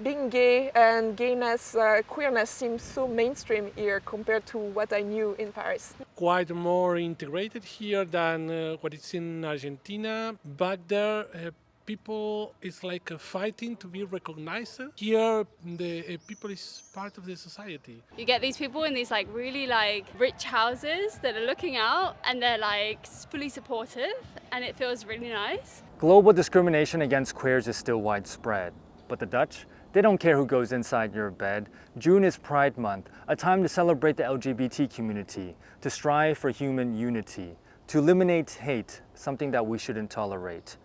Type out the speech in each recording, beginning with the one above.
Being gay and gayness, queerness seems so mainstream here compared to what I knew in Paris. Quite more integrated here than what is in Argentina. Back there, people is like fighting to be recognized. Here, the people is part of the society. You get these people in these like really like rich houses that are looking out and they're like fully supportive and it feels really nice. Global discrimination against queers is still widespread, but the Dutch, they don't care who goes inside your bed. June is Pride Month, a time to celebrate the LGBT community, to strive for human unity, to eliminate hate, something that we shouldn't tolerate.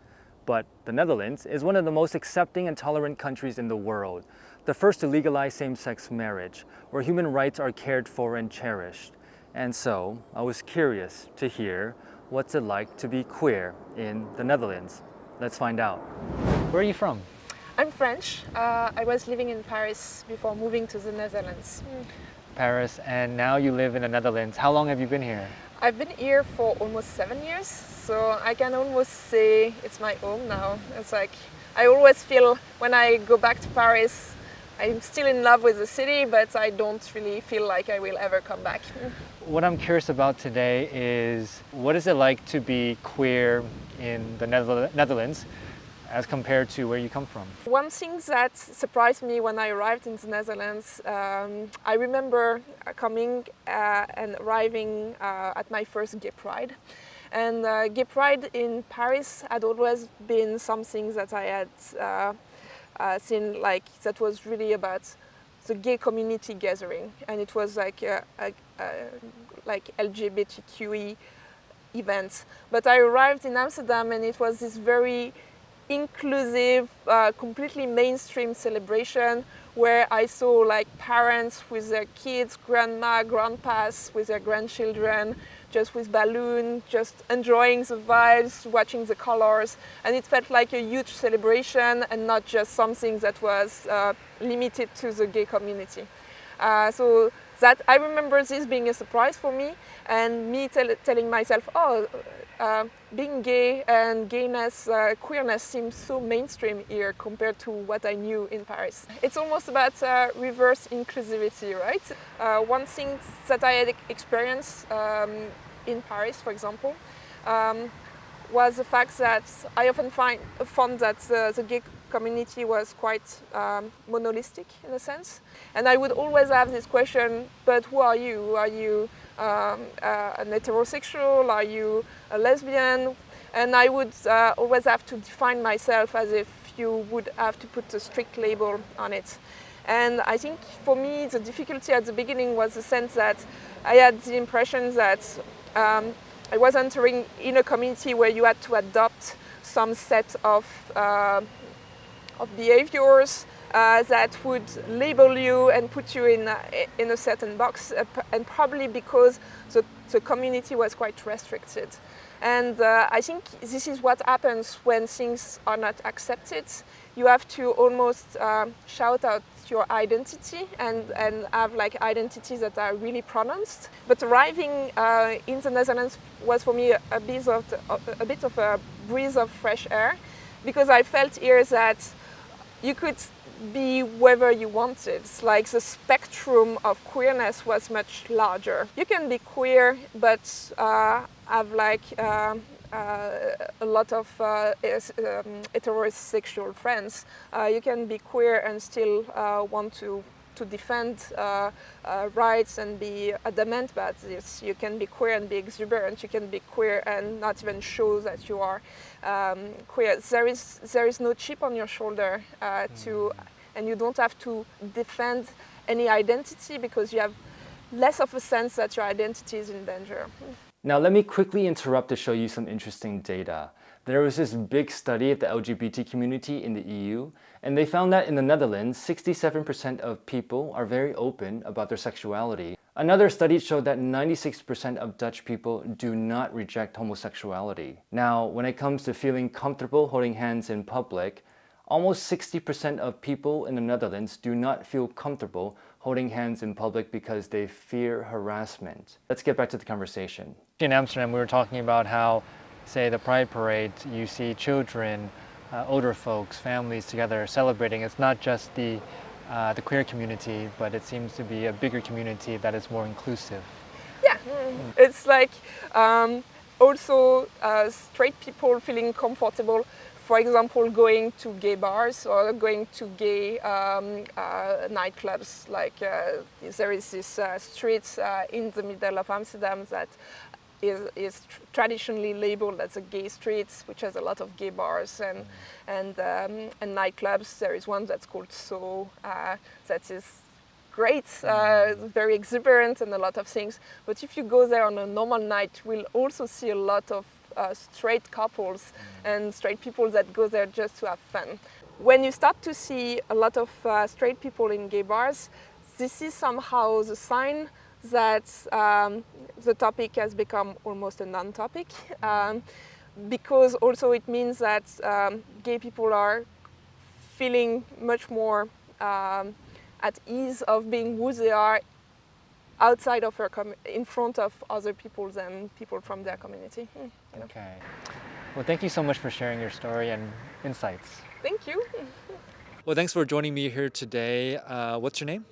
But the Netherlands is one of the most accepting and tolerant countries in the world, the first to legalize same-sex marriage, where human rights are cared for and cherished. And so, I was curious to hear what's it like to be queer in the Netherlands. Let's find out. Where are you from? I'm French. I was living in Paris before moving to the Netherlands. Paris, and now you live in the Netherlands. How long have you been here? I've been here for almost 7 years, so I can almost say it's my home now. It's like, I always feel when I go back to Paris, I'm still in love with the city, but I don't really feel like I will ever come back. What I'm curious about today is, what is it like to be queer in the Netherlands as compared to where you come from? One thing that surprised me when I arrived in the Netherlands, I remember coming and arriving at my first gay pride. And gay pride in Paris had always been something that I had seen, like, that was really about the gay community gathering. And it was like LGBTQIA event. But I arrived in Amsterdam and it was this very inclusive, completely mainstream celebration where I saw like parents with their kids, grandma, grandpas with their grandchildren, just with balloons, just enjoying the vibes, watching the colors, and it felt like a huge celebration and not just something that was limited to the gay community. So that I remember this being a surprise for me, and me telling myself, oh, being gay and gayness, queerness seems so mainstream here compared to what I knew in Paris. It's almost about reverse inclusivity, right? One thing that I had experienced in Paris, for example, was the fact that I often found that the gay community was quite monolithic in a sense. And I would always have this question, but who are you? Are you an heterosexual? Are you a lesbian? And I would always have to define myself as if you would have to put a strict label on it. And I think for me the difficulty at the beginning was the sense that I had the impression that I was entering in a community where you had to adopt some set of behaviors that would label you and put you in a certain box, and probably because the community was quite restricted. And I think this is what happens when things are not accepted. You have to almost shout out your identity and have like identities that are really pronounced. But arriving in the Netherlands was for me a bit of a breeze of fresh air, because I felt here that you could be whoever you wanted. Like the spectrum of queerness was much larger. You can be queer but have like a lot of heterosexual friends. You can be queer and still want to defend rights and be adamant about this. You can be queer and be exuberant. You can be queer and not even show that you are queer. There is no chip on your shoulder and you don't have to defend any identity because you have less of a sense that your identity is in danger. Now let me quickly interrupt to show you some interesting data. There was this big study of the LGBT community in the EU, and they found that in the Netherlands, 67% of people are very open about their sexuality. Another study showed that 96% of Dutch people do not reject homosexuality. Now, when it comes to feeling comfortable holding hands in public, almost 60% of people in the Netherlands do not feel comfortable holding hands in public because they fear harassment. Let's get back to the conversation. In Amsterdam, we were talking about how, say, the Pride Parade, you see children older folks, families together celebrating. It's not just the queer community, but it seems to be a bigger community that is more inclusive. Yeah, it's like also straight people feeling comfortable, for example, going to gay bars or going to gay nightclubs. Like there is this street in the middle of Amsterdam that is traditionally labeled as a gay street, which has a lot of gay bars and nightclubs. There is one that's called So, that is great, very exuberant and a lot of things. But if you go there on a normal night, we'll also see a lot of straight couples and straight people that go there just to have fun. When you start to see a lot of straight people in gay bars, this is somehow the sign that the topic has become almost a non-topic, because also it means that gay people are feeling much more at ease of being who they are outside of in front of other people than people from their community. Okay. Well, thank you so much for sharing your story and insights. Thank you. Well, thanks for joining me here today. What's your name?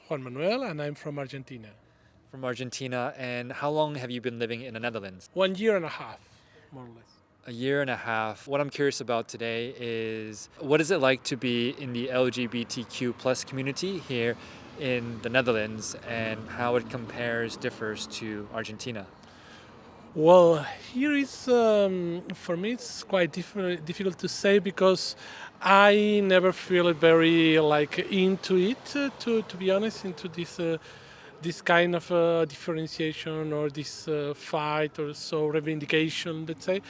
Juan Manuel, and I'm from Argentina. From Argentina. And how long have you been living in the Netherlands? 1 year and a half, more or less. A year and a half. What I'm curious about today is what is it like to be in the LGBTQ plus community here in the Netherlands, and how it differs to Argentina? Well, here is, for me, it's quite difficult to say because I never feel very into it, to be honest, into this kind of differentiation or this fight or so reivindication, let's say,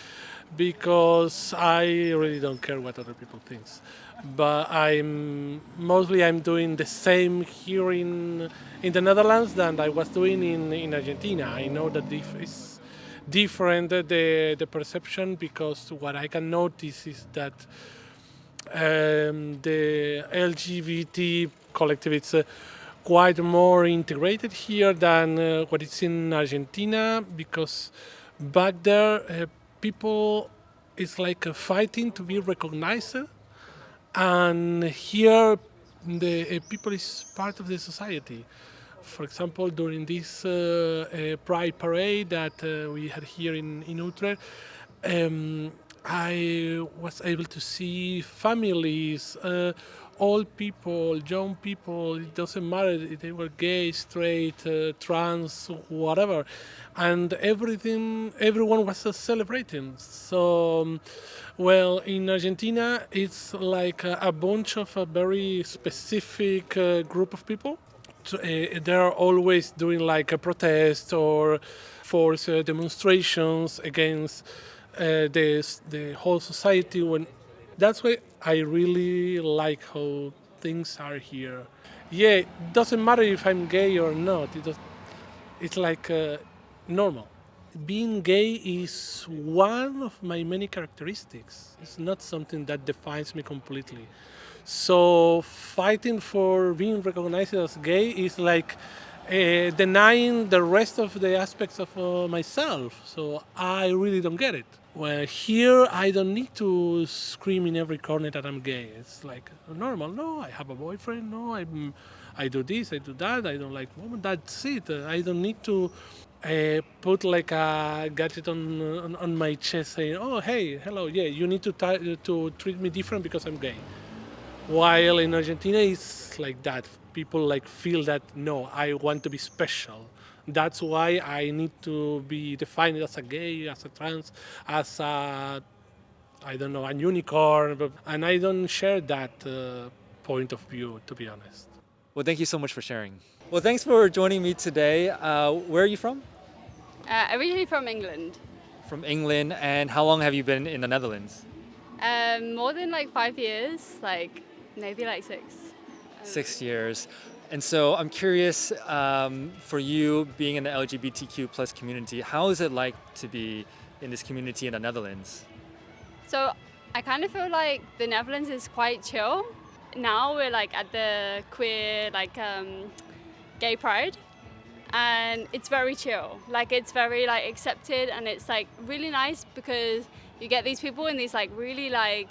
because I really don't care what other people think. But I'm doing the same here in the Netherlands than I was doing in Argentina. I know that it's different, the perception, because what I can notice is that the LGBT collective is quite more integrated here than what it's in Argentina, because back there people is like fighting to be recognized, and here the people is part of the society. For example, during this Pride parade that we had here in Utrecht, I was able to see families, old people, young people, it doesn't matter if they were gay, straight, trans, whatever. And everyone was celebrating. So, well, in Argentina, it's like a bunch of a very specific group of people. So, they're always doing like a protest or force demonstrations against the whole society. That's why I really like how things are here. Yeah, it doesn't matter if I'm gay or not. It's like normal. Being gay is one of my many characteristics. It's not something that defines me completely. So fighting for being recognized as gay is like denying the rest of the aspects of myself. So I really don't get it. Well, here I don't need to scream in every corner that I'm gay. It's like normal. No, I have a boyfriend. No, I do this, I do that. I don't like women. That's it. I don't need to put like a gadget on my chest saying, "Oh, hey, hello, yeah, you need to treat me different because I'm gay." While in Argentina, it's like that. People like feel that no, I want to be special. That's why I need to be defined as a gay, as a trans, as a, I don't know, a unicorn. And I don't share that point of view, to be honest. Well, thank you so much for sharing. Well, thanks for joining me today. Where are you from? Originally from England. From England. And how long have you been in the Netherlands? More than like 5 years, like maybe like 6. 6 years. And so I'm curious, for you being in the LGBTQ plus community, how is it like to be in this community in the Netherlands? So I kind of feel like the Netherlands is quite chill. Now we're like at the queer, like gay pride, and it's very chill. Like it's very like accepted, and it's like really nice because you get these people in these like really like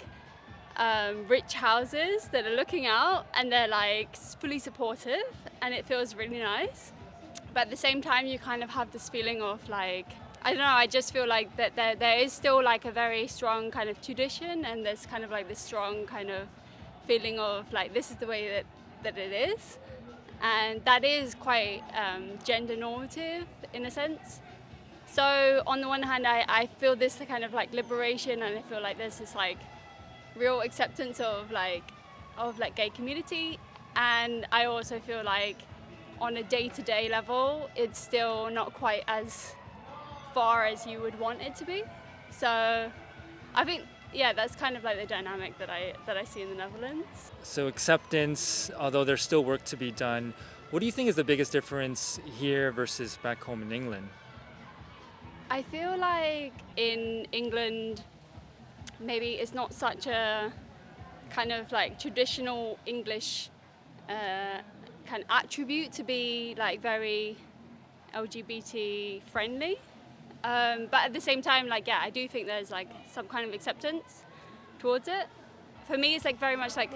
rich houses that are looking out and they're like fully supportive and it feels really nice. But at the same time, you kind of have this feeling of like, I don't know, I just feel like that there is still like a very strong kind of tradition and there's kind of like this strong kind of feeling of like this is the way that it is. And that is quite gender normative in a sense. So on the one hand, I feel this kind of like liberation and I feel like there's this like real acceptance of gay community. And I also feel like on a day-to-day level, it's still not quite as far as you would want it to be. So I think, yeah, that's kind of like the dynamic that I see in the Netherlands. So acceptance, although there's still work to be done, what do you think is the biggest difference here versus back home in England? I feel like in England, maybe it's not such a kind of like traditional English kind of attribute to be like very LGBT friendly. But at the same time, like, yeah, I do think there's like some kind of acceptance towards it. For me, it's like very much like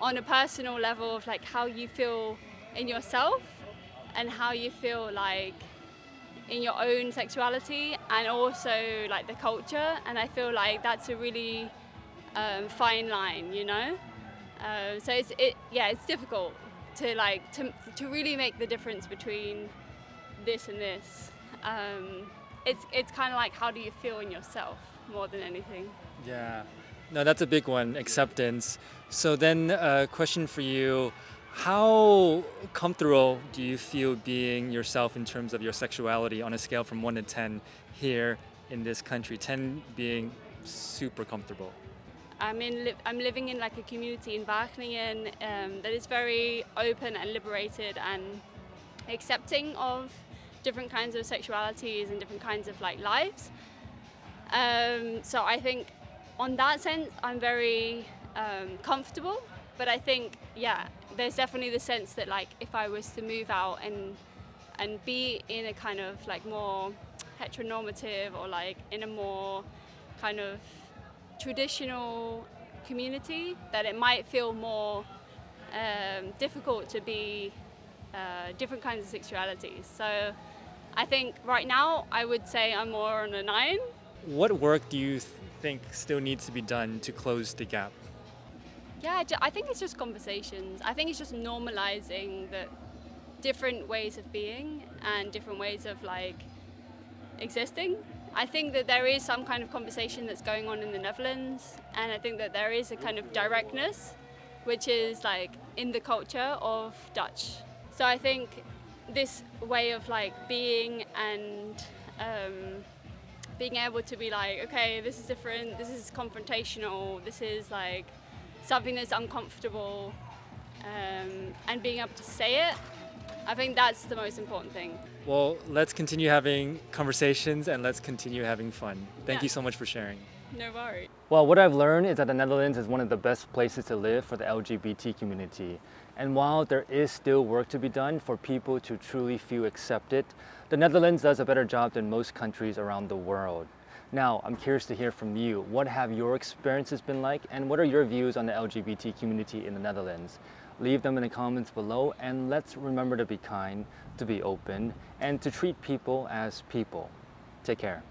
on a personal level of like how you feel in yourself and how you feel like in your own sexuality and also like the culture. And I feel like that's a really fine line, you know? So it's difficult to like to really make the difference between this and this. It's kind of like how do you feel in yourself more than anything. Yeah, no, that's a big one, acceptance. So then a question for you, how comfortable do you feel being yourself in terms of your sexuality on a scale from 1 to 10 here in this country, 10 being super comfortable? I'm living in like a community in Wageningen that is very open and liberated and accepting of different kinds of sexualities and different kinds of like lives. So I think on that sense I'm very comfortable, but I think there's definitely the sense that like if I was to move out and be in a kind of like more heteronormative or like in a more kind of traditional community, that it might feel more difficult to be different kinds of sexualities. So I think right now I would say I'm more on a 9. What work do you think still needs to be done to close the gap? Yeah, I think it's just conversations. I think it's just normalizing that different ways of being and different ways of like existing. I think that there is some kind of conversation that's going on in the Netherlands, and I think that there is a kind of directness which is like in the culture of Dutch. So I think this way of like being and being able to be like, okay, this is different, this is confrontational, this is like something that's uncomfortable, and being able to say it, I think that's the most important thing. Well, let's continue having conversations and let's continue having fun. Thank you so much for sharing. No worries. Well, what I've learned is that the Netherlands is one of the best places to live for the LGBT community. And while there is still work to be done for people to truly feel accepted, the Netherlands does a better job than most countries around the world. Now, I'm curious to hear from you. What have your experiences been like, and what are your views on the LGBT community in the Netherlands? Leave them in the comments below, and let's remember to be kind, to be open, and to treat people as people. Take care.